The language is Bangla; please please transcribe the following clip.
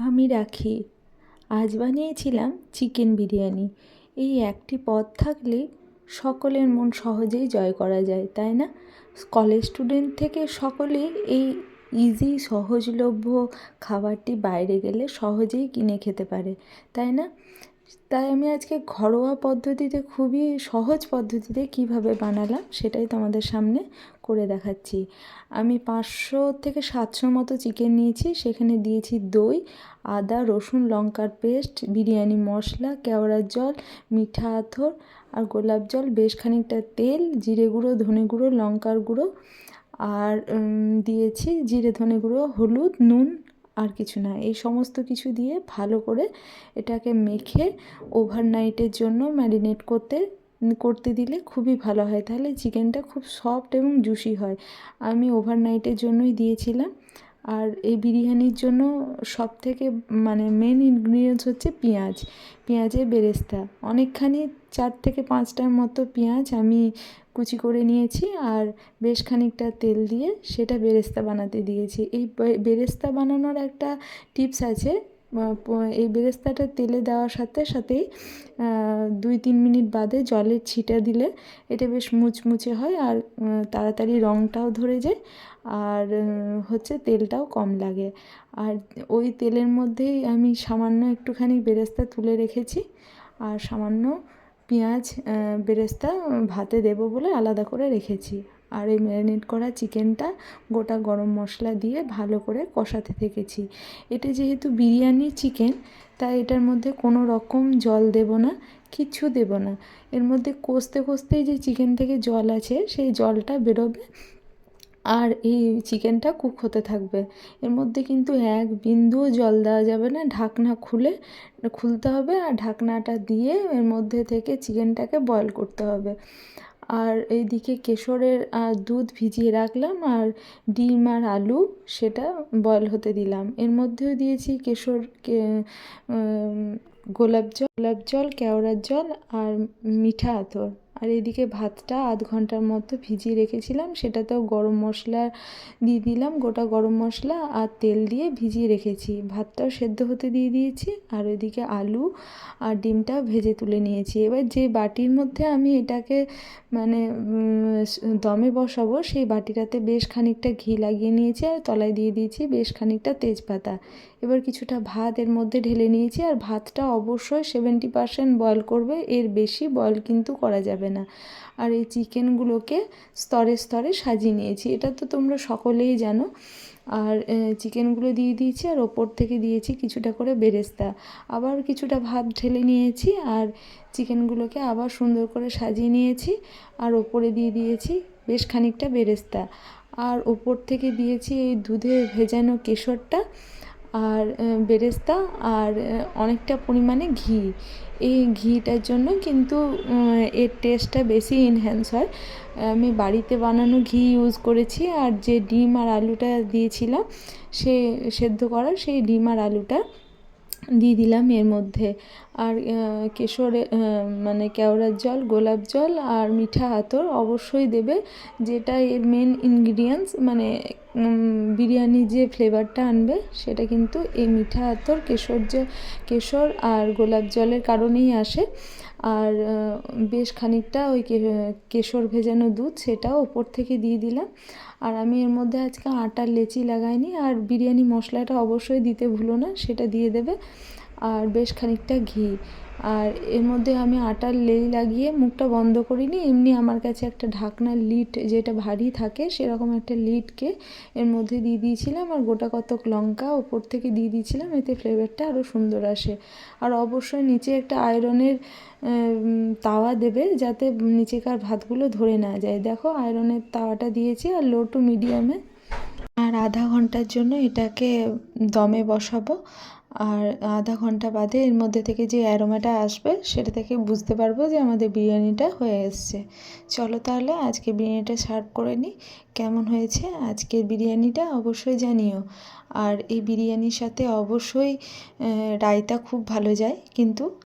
আমি রাখি। আজ বানিয়েছিলাম চিকেন বিরিয়ানি। এই একটি পদ থাকলে সকলের মন সহজেই জয় করা যায়, তাই না? কলেজ স্টুডেন্ট থেকে সকলেই এই ইজি সহজলভ্য খাবারটি বাইরে গেলে সহজেই কিনে খেতে পারে, তাই না? তাই আমি আজকে ঘরোয়া পদ্ধতিতে, খুবই সহজ পদ্ধতিতে কীভাবে বানালাম সেটাই তোমাদের সামনে করে দেখাচ্ছি। আমি 500 থেকে 700 মতো চিকেন নিয়েছি। সেখানে দিয়েছি দই, আদা, রসুন, লঙ্কার পেস্ট, বিরিয়ানি মশলা, কেওড়ার জল, মিঠা আতর আর গোলাপ জল, বেশ খানিকটা তেল, জিরে গুঁড়ো, ধনে গুঁড়ো, লঙ্কার গুঁড়ো আর দিয়েছি জিরে ধনে গুঁড়ো, হলুদ, নুন আর কিছু না। এই সমস্ত কিছু দিয়ে ভালো করে এটাকে মেখে ওভারনাইটের জন্য ম্যারিনেট করতে দিলে খুবই ভালো হয়, তাহলে চিকেনটা খুব সফট এবং জুসি হয়। আমি ওভারনাইটের জন্যই দিয়েছিলাম। আর এই বিরিয়ানির জন্য সবথেকে মেন ইনগ্রিডিয়েন্টস হচ্ছে পেঁয়াজের বেরেস্তা। অনেকখানি 4 থেকে 5টার মতো পেঁয়াজ আমি কুচি করে নিয়েছি আর বেশ খানিকটা তেল দিয়ে সেটা বেরেস্তা বানাতে দিয়েছি। এই বেরেস্তা বানানোর একটা টিপস আছে। এই বেরেস্তাটা তেলে দেওয়ার সাথে সাথেই 2-3 মিনিট বাদে জলের ছিটা দিলে এটা বেশ মুচমুচে হয় আর তাড়াতাড়ি রঙটাও ধরে যায় আর হচ্ছে তেলটাও কম লাগে। আর ওই তেলের মধ্যেই আমি সামান্য একটুখানি বেরেস্তা তুলে রেখেছি আর সামান্য পেঁয়াজ বেরেস্তা ভাতে দেবো বলে আলাদা করে রেখেছি। আর এই ম্যারিনেট করা চিকেনটা গোটা গরম মশলা দিয়ে ভালো করে কষাতে থেকেছি। এটা যেহেতু বিরিয়ানি চিকেন, তাই এটার মধ্যে কোনো রকম জল দেব না, কিচ্ছু দেব না। এর মধ্যে কষতেই যে চিকেন থেকে জল আছে সেই জলটা বেরোবে আর এই চিকেনটা কুক হতে থাকবে। এর মধ্যে কিন্তু এক বিন্দুও জল দেওয়া যাবে না। ঢাকনা খুলতে হবে আর ঢাকনাটা দিয়ে এর মধ্যে থেকে চিকেনটাকে বয়েল করতে হবে। আর এইদিকে কেশরের দুধ ভিজিয়ে রাখলাম আর ডিম আর আলু সেটা বয়েল হতে দিলাম। এর মধ্যেও দিয়েছি গোলাপ জল, কেওড়ার জল আর মিঠা আতর। আর এদিকে ভাতটা আধ ঘন্টার মতো ভিজিয়ে রেখেছিলাম, সেটাতেও গরম মশলা দিয়ে দিলাম, গোটা গরম মশলা আর তেল দিয়ে ভিজিয়ে রেখেছি। ভাতটাও সেদ্ধ হতে দিয়ে দিয়েছি আর ওইদিকে আলু আর ডিমটাও ভেজে তুলে নিয়েছি। এবার যে বাটির মধ্যে আমি এটাকে দমে বসাবো সেই বাটিটাতে বেশ খানিকটা ঘি লাগিয়ে নিয়েছি আর তলায় দিয়ে দিয়েছি বেশ খানিকটা তেজপাতা। এবার কিছুটা ভাত এর মধ্যে ঢেলে নিয়েছি আর ভাতটা অবশ্যই 70% বয়েল করবে, এর বেশি বয়েল কিন্তু করা যাবে না। আর এই চিকেনগুলোকে স্তরে স্তরে সাজিয়ে নিয়েছি, এটা তো তোমরা সকলেই জানো। আর চিকেনগুলো দিয়ে দিয়েছি আর ওপর থেকে দিয়েছি কিছুটা করে বেরেস্তা। আবার কিছুটা ভাত ঢেলে নিয়েছি আর চিকেনগুলোকে আবার সুন্দর করে সাজিয়ে নিয়েছি আর ওপরে দিয়ে দিয়েছি বেশ খানিকটা বেরেস্তা। আর ওপর থেকে দিয়েছি এই দুধে ভেজানো কেশরটা আর বেরেস্তা আর অনেকটা পরিমাণে ঘি। এই ঘিটার জন্য কিন্তু এর টেস্টটা বেশি এনহ্যান্স হয়। আমি বাড়িতে বানানো ঘি ইউজ করেছি আর যে ডিম আর আলুটা দিয়েছিলাম সেদ্ধ করা সেই ডিম আর আলুটা দিয়ে দিলাম এর মধ্যে। আর কেওড়ার জল, গোলাপ জল আর মিঠা আতর অবশ্যই দেবে, যেটা এর মেন ইনগ্রিডিয়েন্টস, বিরিয়ানির যে ফ্লেভারটা আনবে সেটা কিন্তু এই মিঠা আতর, কেশর আর গোলাপ জলের কারণেই আসে। আর বেশ খানিকটা ওই কেশর ভেজানো দুধ সেটাও ওপর থেকে দিয়ে দিলাম। আর আমি এর মধ্যে আজকে আটার লেচি লাগাইনি। আর বিরিয়ানি মশলাটা অবশ্যই দিতে ভুলো না, সেটা দিয়ে দেবে। আর বেশ খানিকটা ঘি। আর এর মধ্যে আমি আটার লেই লাগিয়ে মুখটা বন্ধ করিনি, এমনি আমার কাছে একটা ঢাকনার লিড যেটা ভারী থাকে সেরকম একটা লিডকে এর মধ্যে দিয়ে দিয়েছিলাম আর গোটা কতক লঙ্কা ওপর থেকে দিয়ে দিয়েছিলাম, এতে ফ্লেভারটা আরও সুন্দর আসে। আর অবশ্যই নিচে একটা আয়রনের তাওয়া দেবে যাতে নিচেকার ভাতগুলো ধরে না যায়। দেখো আয়রনের তাওয়াটা দিয়েছি আর লো টু মিডিয়ামে। আর আধা ঘন্টার জন্য এটাকে দমে বসাবো। আর আধা ঘন্টা বাদে এর মধ্যে থেকে যে অ্যারোমাটা আসবে সেটা থেকে বুঝতে পারবো যে আমাদের বিরিয়ানিটা হয়ে এসছে। চলো তাহলে আজকে বিরিয়ানিটা সার্ভ করে নিই। কেমন হয়েছে আজকের বিরিয়ানিটা অবশ্যই জানিও। আর এই বিরিয়ানির সাথে অবশ্যই রায়তা খুব ভালো যায় কিন্তু।